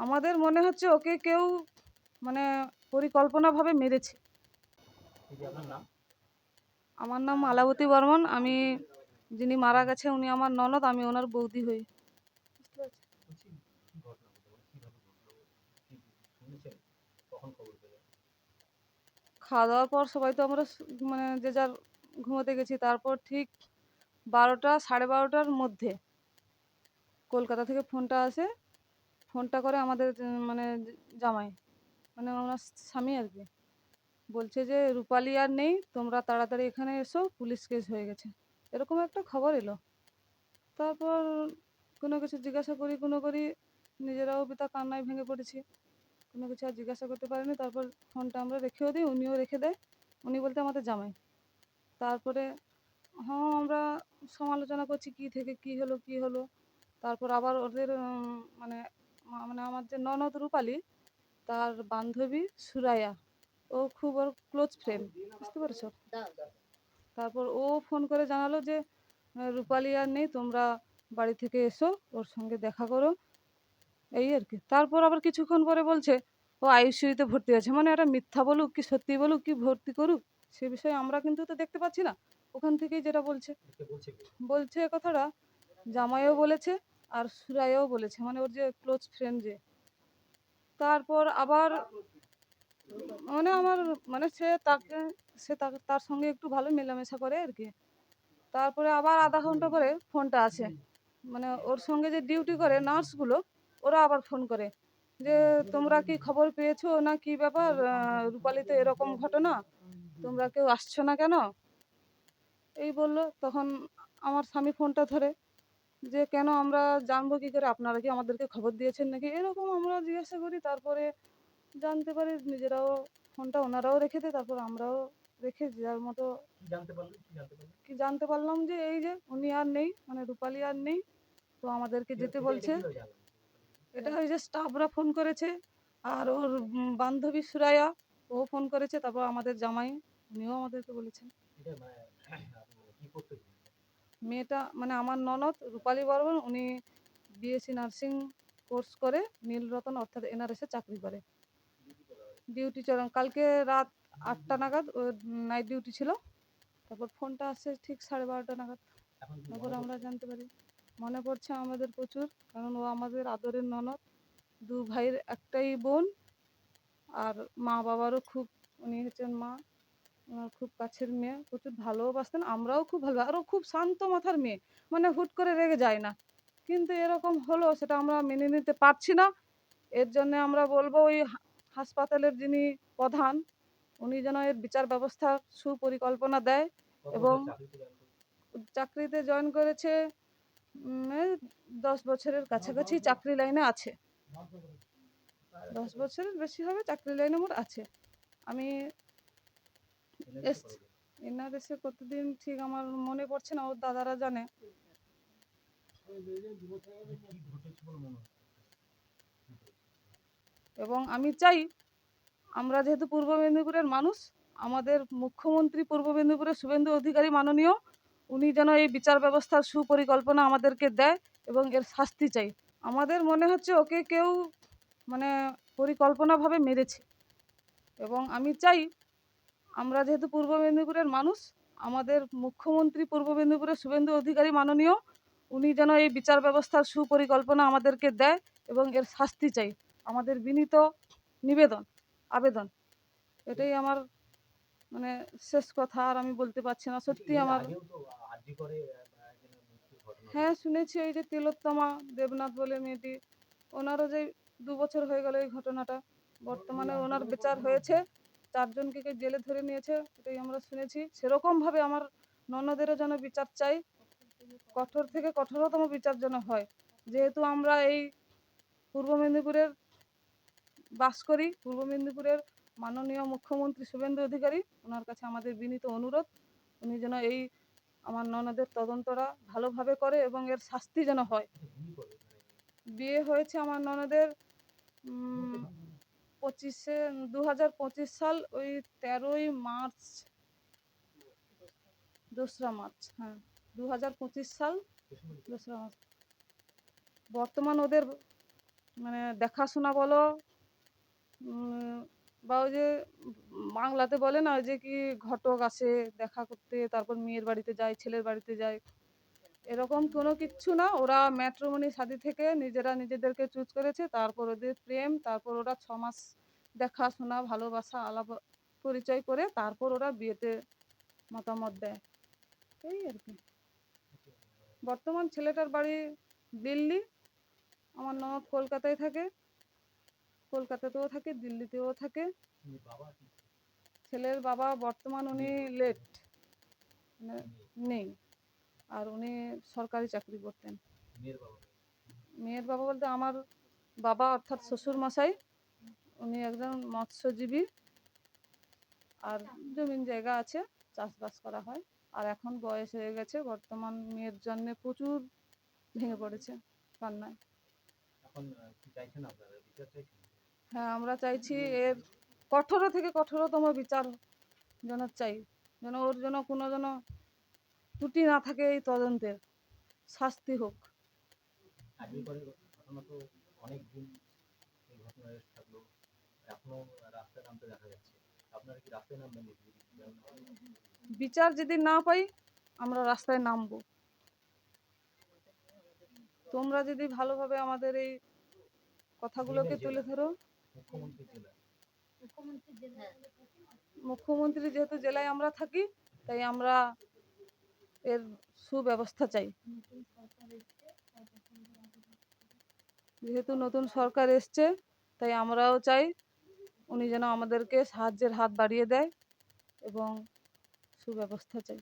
আমাদের মনে হচ্ছে ওকে কেউ মানে পরিকল্পনাভাবে মেরেছে। আমার নাম আলাবতী বর্মন। আমি যিনি মারা গেছে উনি আমার ননদ, আমি ওনার বৌদি হই। খাওয়া দাওয়ার পর সবাই তো আমরা মানে যে যার ঘুমোতে গেছি। তারপর ঠিক 12টা সাড়ে 12টার মধ্যে কলকাতা থেকে ফোনটা আসে। ফোনটা করে আমাদের মানে জামাই, মানে ওনার স্বামী আর কি, বলছে যে রূপালী আর নেই, তোমরা তাড়াতাড়ি এখানে এসো, পুলিশ কেস হয়ে গেছে, এরকম একটা খবর এলো। তারপর কোনো কিছু জিজ্ঞাসা করি নিজেরাও পিতা কান্নায় ভেঙে পড়েছি। কোনো কিছু আর জিজ্ঞাসা করতে পারিনি। তারপর ফোনটা আমরা রেখেও দিই, উনিও রেখে দেয়। উনি বলতে আমাদের জামাই। তারপরে হ্যাঁ আমরা সমালোচনা করছি কী থেকে কী হলো। তারপর আবার ওদের মানে মানে আমার যে ননদ রূপালী, তার বান্ধবী সুরাইয়া, ও খুব ওর ক্লোজ ফ্রেন্ড, বুঝতে পেরেছো। তারপর ও ফোন করে জানালো যে রূপালী আর নেই, তোমরা বাড়ি থেকে এসো, ওর সঙ্গে দেখা করো, এই আর কি। তারপর আবার কিছুক্ষণ পরে বলছে ও আইসিইউতে ভর্তি আছে। মানে এটা মিথ্যা বলুক কি সত্যি বলুক কি ভর্তি করুক সে বিষয়ে আমরা কিন্তু তো দেখতে পাচ্ছি না। ওখান থেকেই যেটা বলছে কথাটা জামাইও বলেছে আর সুরাইয়াও বলেছে, মানে ওর যে ক্লোজ ফ্রেন্ড যে। তারপর আবার মানে আমার মানে তার সঙ্গে একটু ভালো মেলামেশা করে আর কি। তারপরে আবার আধা ঘন্টা পরে ফোনটা আসে, মানে ওর সঙ্গে যে ডিউটি করে নার্সগুলো, ওরা আবার ফোন করে যে তোমরা কি খবর পেয়েছো না কি ব্যাপার, রূপালীতে এরকম ঘটনা, তোমরা কেউ আসছো না কেন, এই বললো। তখন আমার স্বামী ফোনটা ধরে যে কেন আমরা জানবো কি করে, আপনারা কি আমাদেরকে খবর দিয়েছেন নাকি, এরকম আমরা জিজ্ঞাসা করি। তারপরে জানতে পারি নিজেরাও, ফোনটা ওনারাও রেখে দেয়, তারপর আমরাও রেখে যার মতো জানতে পারলাম যে এই যে উনি আর নেই, মানে রূপালী আর নেই, তো আমাদেরকে যেতে বলছে। এটা ওই যে স্টাফরা ফোন করেছে, আর ওর বান্ধবী সুরাইয়া ও ফোন করেছে, তারপর আমাদের জামাই উনিও আমাদেরকে বলেছেন। মেয়েটা মানে আমার ননদ রূপালী বর্মন, উনি বিএসসি নার্সিং কোর্স করে নীলরতন অর্থাৎ এনআরএসে চাকরি করে। ডিউটি চলেন কালকে রাত 8টা নাগাদ ওর নাইট ডিউটি ছিল। তারপর ফোনটা আসছে ঠিক 12:30 নাগাদ। তারপর আমরা জানতে পারি। মনে পড়ছে আমাদের প্রচুর, কারণ ও আমাদের আদরের ননদ, দু ভাইয়ের একটাই বোন, আর মা বাবারও খুব, উনি হচ্ছেন মা, ওনার খুব কাছের মেয়ে, প্রচুর ভালোবাসতেন, আমরাও খুব ভালো। আরও খুব শান্ত মাথার মেয়ে, মানে হুট করে রেগে যায় না। কিন্তু এরকম হলো সেটা আমরা মেনে নিতে পারছি না। এর জন্য আমরা বলবো ওই হাসপাতালের যিনি প্রধান, উনি যেন এর বিচার ব্যবস্থা সুপরিকল্পনা দেয়। এবং চাকরিতে জয়েন করেছে 10 বছরের কাছাকাছি চাকরি লাইনে আছে, 10 বছরের বেশি হবে চাকরি লাইনে মোট আছে। আমি এসছি এনার এসে কতদিন ঠিক আমার মনে পড়ছে না, ওর দাদারা জানে। এবং আমি চাই, আমরা যেহেতু পূর্ব মেদিনীপুরের মানুষ, আমাদের মুখ্যমন্ত্রী পূর্ব মেদিনীপুরের শুভেন্দু অধিকারী মাননীয়, উনি যেন এই বিচার ব্যবস্থার সুপরিকল্পনা আমাদেরকে দেয় এবং এর শাস্তি চাই। আমাদের মনে হচ্ছে ওকে কেউ মানে পরিকল্পনাভাবে মেরেছে। এবং আমি চাই, আমরা যেহেতু পূর্ব মেদিনীপুরের মানুষ, আমাদের মুখ্যমন্ত্রী পূর্ব মেদিনীপুরের শুভেন্দু অধিকারী মাননীয়, উনি যেন এই বিচার ব্যবস্থার সুপরিকল্পনা আমাদেরকে দেয় এবং এর শাস্তি চাই। আমাদের বিনীত নিবেদন, আবেদন, এটাই আমার মানে শেষ কথা। আর আমি বলতে পারছি না, সত্যি আমার। হ্যাঁ শুনেছি, এই যে তিলোত্তমা দেবনাথ বলে মেয়েটি, ওনারও যে 2 বছর হয়ে গেল এই ঘটনাটা, বর্তমানে ওনার বিচার হয়েছে, 4 জনকে জেলে ধরে নিয়েছে, এটাই আমরা শুনেছি। সেরকমভাবে আমার ননদেরও যেন বিচার চাই, কঠোর থেকে কঠোরতম বিচার যেন হয়। যেহেতু আমরা এই পূর্ব মেদিনীপুরের বাস করি, পূর্ব মেদিনীপুরের মাননীয় মুখ্যমন্ত্রী শুভেন্দু অধিকারী, ওনার কাছে আমাদের বিনীত অনুরোধ, উনি যেন এই আমার ননদের তদন্তটা ভালোভাবে করে এবং এর শাস্তি যেন হয়। বিয়ে হয়েছে আমার ননদের 2025 সাল ওই 13ই মার্চ, 2রা মার্চ, হ্যাঁ 2025 সাল 2রা মার্চ। বর্তমান ওদের মানে দেখাশোনা বলো, বা ওই যে বাংলাতে বলে না ওই যে কি ঘটক আসে দেখা করতে, তারপর মেয়ের বাড়িতে যায়, ছেলের বাড়িতে যায়, এরকম কোনো কিচ্ছু না। ওরা ম্যাট্রিমনি শাদী থেকে নিজেরা নিজেদেরকে চুজ করেছে, তারপর ওদের প্রেম, তারপর ওরা 6 মাস দেখাশোনা ভালোবাসা আলাপ পরিচয় করে তারপর ওরা বিয়েতে মতামত দেয়, এই আর কি। বর্তমান ছেলেটার বাড়ি দিল্লি, আমার ননদ কলকাতায় থাকে, কলকাতাতেও থাকে, দিল্লিতেও থাকে। ছেলের বাবা বর্তমান উনি লেট, মানে নেই, আর উনি সরকারি চাকরি করতেন। মেয়ের বাবা বলতে আমার বাবা অর্থাৎ শ্বশুর মশাই, উনি একজন মৎস্যজীবী, আর জমিন জায়গা আছে, চাষবাস করা হয়। আর এখন বয়স হয়ে গেছে, বর্তমান মেয়ের জন্যে প্রচুর ভেঙে পড়েছে কান্নায়। হ্যাঁ, আমরা চাইছি এর কঠোর থেকে কঠোরতম বিচার যেন চাই, যেন ওর যেন কোনো যেন ত্রুটি না থাকে, এই তদন্তের শাস্তি হোক। বিচার যদি না পাই আমরা রাস্তায় নামবো। তোমরা যদি ভালোভাবে আমাদের এই কথাগুলোকে তুলে ধরো। মুখ্যমন্ত্রী যেহেতু জেলায় আমরা থাকি, তাই আমরা এর সুব্যবস্থা চাই। যেহেতু নতুন সরকার এসছে, তাই আমরাও চাই উনি যেন আমাদেরকে সাহায্যের হাত বাড়িয়ে দেয় এবং সুব্যবস্থা চাই।